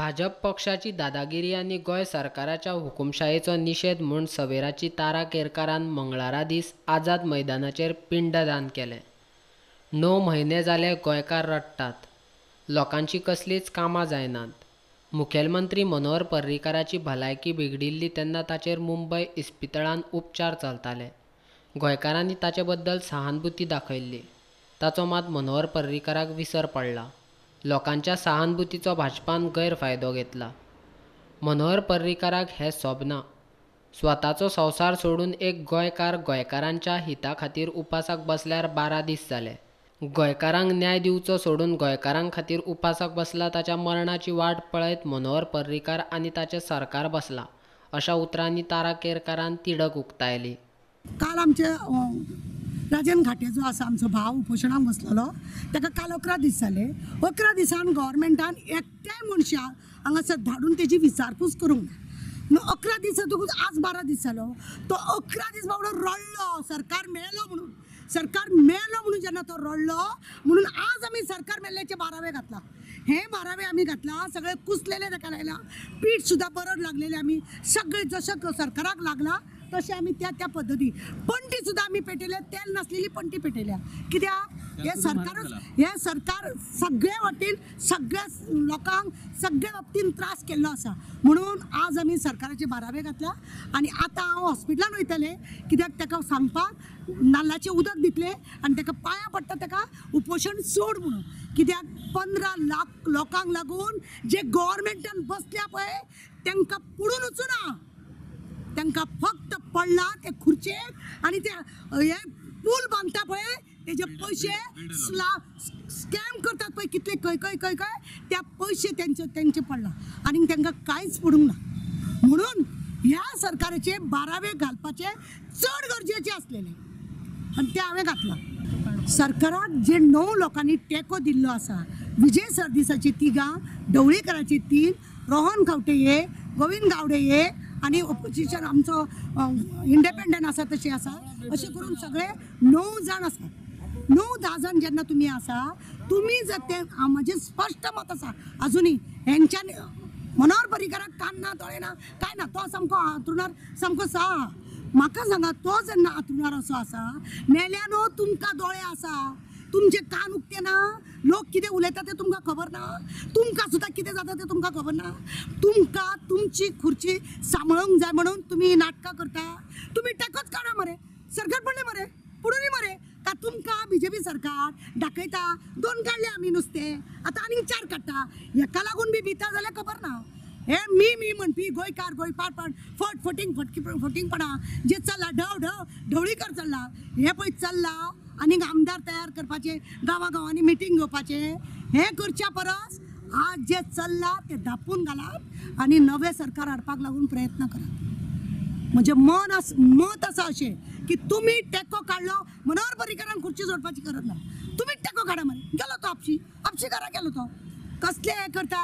भाजप पक्षाची दादागिरी आणि गोंय सरकाराच्या हुकुमशायेचो निषेध म्हूण सवेराची तारा केरकारान मंगळारा दीस आझाद मैदानाचेर पिंडदान केलें. 9 म्हयने जाले गोंयकार रडटात. लोकांची कसलीच कामां जायनात. मुखेलमंत्री मनोहर पर्रीकाराची भलायकी बिगडिल्ली तेन्ना ताचेर मुंबय इस्पितळांत उपचार चलताले. गोंयकारांनी ताचे बद्दल सहानुभूती दाखयल्ली. ताचो मात मनोहर पर्रीकाराक विसर पडला. लोकांच्या सहानुभुतीचो भाजपान गैरफायदो घेतला. मनोहर पर्रीकाराक हें सोबना. स्वताचो संवसार सोडून एक गोंयकार गोंयकारांच्या हिता खातीर उपासाक बसल्यार 12 दीस जाले. गोंयकारांक न्याय दिवचो सोडून गोंयकारां खातीर उपासाक बसला. ताच्या मरणाची वाट पळयत मनोहर पर्रीकार आनी ताचें सरकार बसलां, अशा उतरांनी तारा केरकारान तिडक उक्तायली. काल आमचे राजन घाटे जो आसा आमचो भाव उपोशणाक बसलेलो, ताका काल 11 दीस जाले. 11 दिसान गव्हर्मेंटान एकट्याय मनशा हांगासर धाडून तेजी विचारपूस करूंक ना. 11 दीस जातकूच आज 12 दीस जालो. तो 11 दीस बाबडो रडलो सरकार मेळ्ळो म्हणून. सरकार मेळ्ळो म्हणून जेन्ना तो रडलो म्हणून आज आमी सरकार मेल्ल्याचे 12वे घातला. हे 12वे आमी घातला. सगळे कुसलेले ताका लायला. पीठ सुद्दां बरड लागलेले आमी सगळे जशें सरकाराक लागला तशें आमी त्या पद्दती पंटी सुद्दां आमी पेटयल्या. तेल नासलेली पंटी पेटयल्या. कित्याक हे सरकार सगळे वटेन सगळ्या लोकांक सगळ्या बाबतीन त्रास केल्लो आसा म्हणून आज आमी सरकाराचे 12वे घातला. आनी आतां हांव हॉस्पिटलान वयतलें कित्याक ताका सांगपाक नाल्लाचें उदक दितलें आनी ताका पांयां पडटा ताका उपोशण सोड म्हणून. कित्याक 15 लाख लोकांक लागून जे गव्हर्मेंटान बसल्या पळय तांकां पुडून वचूना. तांकां फक्त पडला ते खुर्चेक आनी ते हे पूल बांदता पळय तेजे पयशे स्कॅम करतात पळय कितले खंय त्या पयशे तेंचे पडला आनी तांकां कांयच पडूंक ना. म्हणून ह्या सरकाराचे 12वे घालपाचे चड गरजेचे आसलेले आनी ते हांवें घातला. सरकाराक जे 9 लोकांनी टेको दिल्लो आसा, विजय सरदेसाची 3, ढवळीकराची 3, रोहन खंवटे 1, गोविंद गावडे 1 आनी ऑपोजिशन आमचो इंडिपेंडंट आसा तशें आसा. अशें करून सगळे 9 जाण आसात. 9-10 जाण जेन्ना तुमी आसा तुमी जर ते म्हजें स्पश्ट मत आसा अजुनी हेंच्यानी मनोहर पर्रीकाराक कान ना दोळे ना काय ना. तो सामको हांतरुणार सामको आहा. म्हाका सांगा तो जेन्ना हांतरुणार असो आसा मेल्यानो तुमकां दोळे आसा, तुमचे कान उक्ते ना, लोक कितें उलयता तें तुमकां खबर ना, तुमकां सुद्दां कितें जाता तें तुमकां खबर ना. तुमकां तुमची खुर्ची सांबाळूंक जाय म्हणून तुमी नाटकां करता. तुमी टेकोच काडा मरे, सरकार पडले मरे, पुडूनी मरे. का तुमकां बीजेपी सरकार दाखयता 2 काडले आमी नुस्तें आतां आनीक 4 काडटा. हेका लागून बी भिता जाल्यार खबर ना. हे मी म्हणपी गोंयकार गोंयपाड फटींगपणा जे चल्ला ढवळीकर चल्ला हे पळय चल्ला आनीक आमदार तयार करपाचे, गांवांनी मिटींग घेवपाचे. हे करच्या परस आज जे चल्ला ते धापून घालात आनी नवे सरकार हाडपाक लागून प्रयत्न करात. म्हणजे मत आसा अशें की तुमी टेको काडलो मनोहर पर्रीकारान खुर्ची जोडपाची गरज ना. तुमी टेको काडा मरे. गेलो तो आपशी घरा गेलो तो. कसले हे करता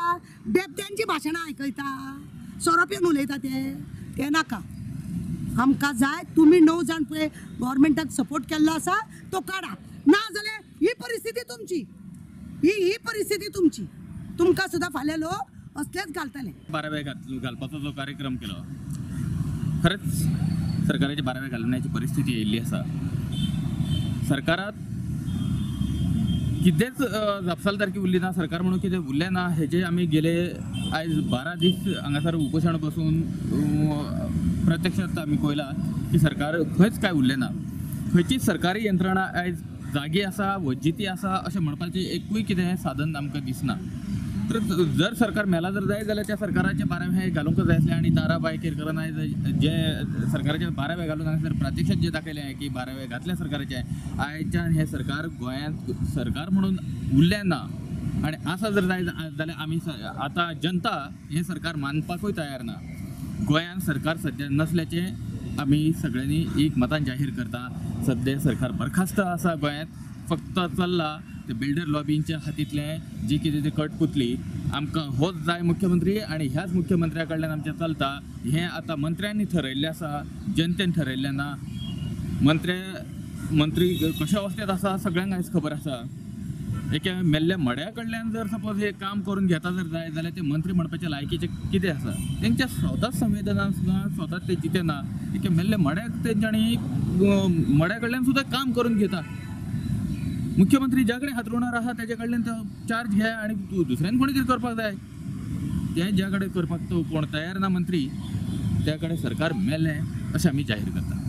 बेबद्यांची भाशणां आयकयता, सोरोप्यान उलयता ते नाका. आमकां जाय तुमी 9 जाण पळय गव्हर्मेंटाक सपोर्ट केल्लो आसा तो काडा. ना जाल्यार ही परिस्थिती तुमची, ही परिस्थिती तुमची. तुमकां सुद्दां फाल्यां लोक असलेच घालतले. 12वे घालपाचो जो कार्यक्रम केलो खरेंच सरकाराचे 12वे घालण्याची परिस्थिती येयल्ली आसा. सरकारात कितेंच जापसालदारकी उरली ना, सरकार म्हणून कितें उरलें ना. हेजे आमी गेले आयज 12 दीस हांगासर उपोशण बसून प्रत्यक्षात आमी पळयला की सरकार खंयच काय उरलें ना. खंयचीच सरकारी यंत्रणा आयज जागी आसा, वज्जिती आसा अशें म्हणपाचें एकूय कितें साधन आमकां दिसना. तर जर सरकार मेला जर जाय जाल्यार त्या सरकाराचे 12वे घालूंक जाय आसलें. आनी ताराबाई केरकरान आयज जे सरकाराचे 12वे घालून हांगासर प्रात्यक्षात जे दाखयलें की 12वे घातले सरकाराचे, आयच्यान हें सरकार गोंयांत सरकार म्हणून उरलें ना. आनी आसा जर जाय जाल्यार आमी आतां जनता हें सरकार मानपाकूय तयार ना. गोंयांत सरकार सद्या नसल्याचें आमी सगळ्यांनी एक मतान जाहीर करता. सद्या सरकार बरखास्त आसा गोंयांत. फक्त चल्ला ते बिल्डर लॉबींच्या हातींतले जी कितें ती कटपुतली. आमकां होच जाय मुख्यमंत्री आनी ह्याच मुख्यमंत्र्या कडल्यान आमचें चलता. हें आतां मंत्र्यांनी ठरयल्लें आसा, जनतेन ठरयल्लें ना. मंत्री कशा अवस्थेंत आसा सगळ्यांक आयज खबर आसा. एका मेल्ल्या मड्या कडल्यान जर सपोज हे काम करून घेता जर जाय जाल्यार ते मंत्री म्हणपाच्या लायकीचे कितें आसा? तेंच्या स्वताच संवेदना ना, स्वताच ते जिते ना. एका मेल्ल्या मड्याक तेंच्यांनी मड्या कडल्यान सुद्दां काम करून घेता. मुख्यमंत्री ज्या कडेन हातरुणार आहा तेजे कडल्यान तो चार्ज घ्या आनी दुसऱ्यान कोणी कितें करपाक जाय. ते ज्या कडेन करपाक तो कोण तयार ना मंत्री, त्या कडेन सरकार मेल्लें अशें आमी जाहीर करता.